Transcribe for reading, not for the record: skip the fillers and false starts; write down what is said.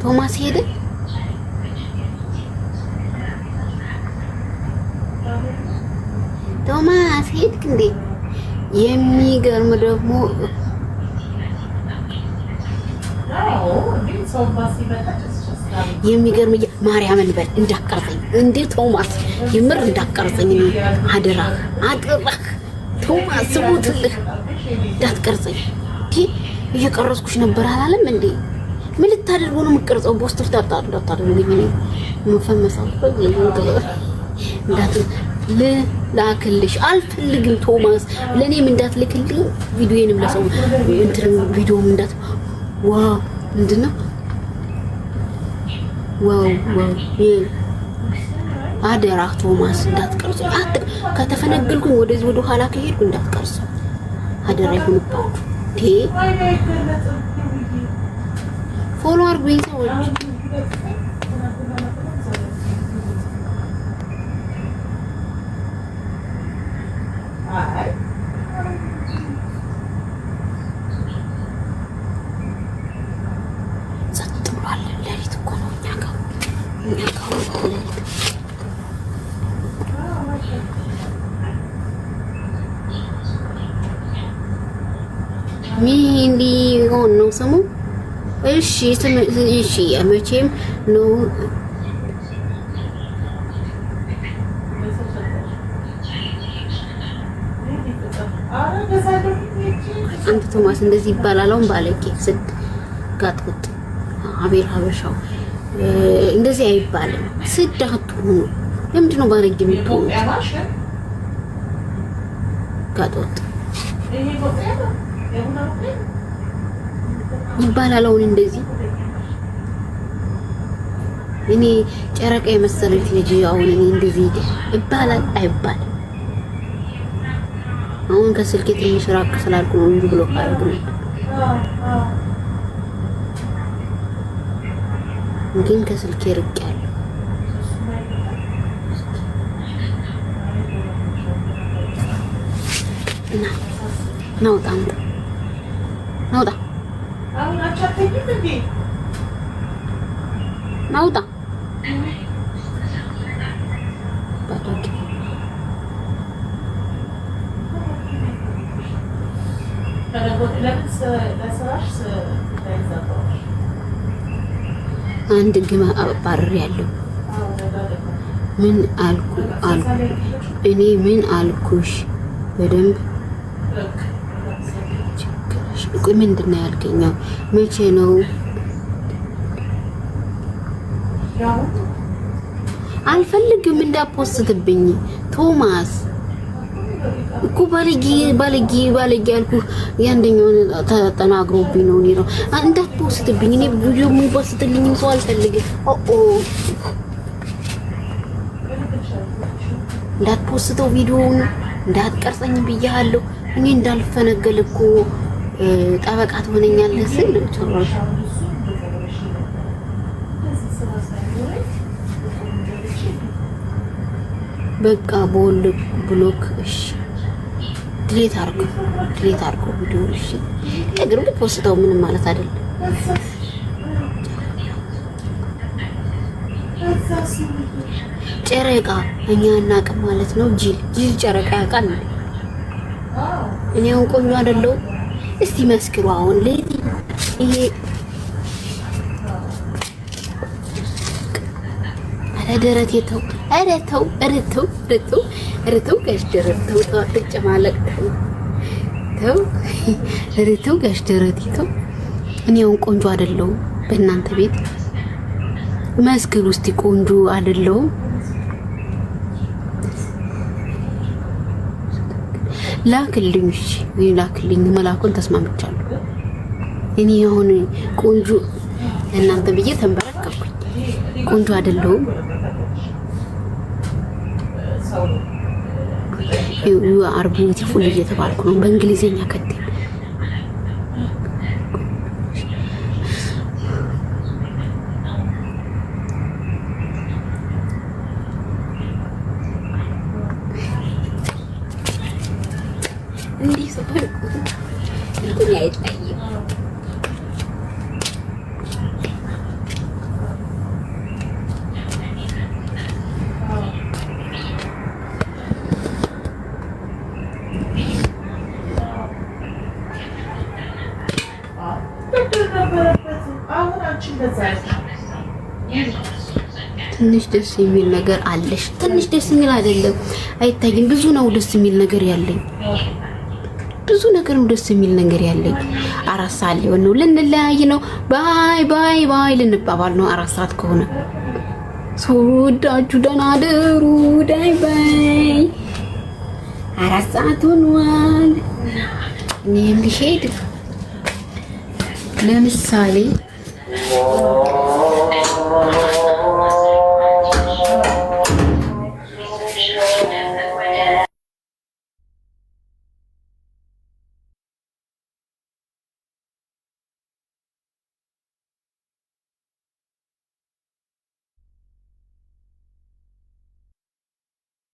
ቶማስ ሄደ ቶማስ ሄድክ እንዴ? የሚገርም ደግሞ የሚገርም ማርያምን በል እንዳቀርጸኝ እንዴ ቶማስ የምር እንዳቀርጸኝ ነው አደራህ ቶማስ ስሙትልህ እንዳትቀርጸኝ እየቀረጽኩሽ ነበር አላለም እንዴ? ምን ልታደርጉ ነው የምትቀርጸው? ቦስተር እንዳታደርጉኝ ነው መፈመሳው ላክልሽ አልፈልግም ቶማስ ለኔም እንዳትልክልኝ ቪዲዮዬንም ለሰው እንትን ቪዲዮም እንዳት ዋው ምንድነው ዋው አደራ ቶማስ እንዳትቀርጹ ከተፈነገልኩኝ ወደዚህ ወደ ኋላ ከሄድኩ እንዳትቀርጹ አደራ ይሁንባችሁ ፎሎ አድርጉኝ ሰዎች ሚንዲ ነው ስሙ እሺ መቼም ነው አንተ ቶማስ እንደዚህ ይባላል አሁን ባለጌ ስድ ጋጥቁጥ አቤል ሀበሻው እንደዚህ አይባልም ስድ አትሁኑ ለምንድን ነው ባለጌ የምትሆኑት ጋጥቁጥ ይባላል አሁን እንደዚህ እኔ ጨረቃ የመሰለች ልጅ አሁን እኔ እንደዚህ ይባላል አይባልም አሁን ከስልኬ ትንሽ ራቅ ስላልኩ ነው እንጂ ብሎ ካረግ ነው ግን ከስልኬ ርቅ ያለው ናውጣ አንድ ግማ አባረር ያለው ምን አልኩ እኔ ምን አልኩሽ በደንብ ቆይ ምንድነው ያልከኝ መቼ ነው አልፈልግም እንዳፖስትብኝ ቶማስ እኮ ባለጌ ያልኩ ያንደኛውን ተጠናግሮብኝ ነው ነው እንዳትፖስትብኝ እኔ ቪዲዮ ሙባስትልኝ ሰው አልፈልግም እንዳትፖስተው ቪዲዮውን እንዳትቀርጸኝ ብያለሁ እኔ እንዳልፈነገል እኮ ጠበቃ ትሆነኛለህ ስል ጭራሽ በቃ ብሎክ እሺ ድሌት አድርጎ ቪዲዮ እሺ እግሩ ፖስተው ምንም ማለት አይደለም ጨረቃ እኛ እናቅም ማለት ነው ጂል ጨረቃ ያውቃል እኔ አሁን ቆንጆ አይደለው እስቲ መስክሩ አሁን ለቲ ይሄ አለደረቴ ተው ጋሽ ደረት ተው ተጨማለቅ ተው ጋሽ ደረቴ ተው እኔ አሁን ቆንጆ አይደለው በእናንተ ቤት መስክሩ እስቲ ቆንጆ አይደለው ላክልኝ መላኩን ተስማምቻለሁ እኔ አሁን ቆንጆ እናንተ ብዬ ተንበረከኩኝ ቆንጆ አይደለሁም you are beautiful እየተባልኩ ነው በእንግሊዘኛ ከቴ እንዲህ ሰፈርኩ እንትን አይታይም ትንሽ ደስ የሚል ነገር አለሽ። ትንሽ ደስ የሚል አይደለም አይታይም። ብዙ ነው ደስ የሚል ነገር ያለኝ። ብዙ ነገር ነው ደስ የሚል ነገር ያለኝ። 4 ሰዓት ሊሆን ነው ልንለያይ ነው። ባይ ባይ ባይ ልንባባል ነው 4 ሰዓት ከሆነ ሰውዳችሁ ደህና አደሩ። ዳይ ባይ 4 ሰዓት ሆኗል። እኔም ልሄድ ለምሳሌ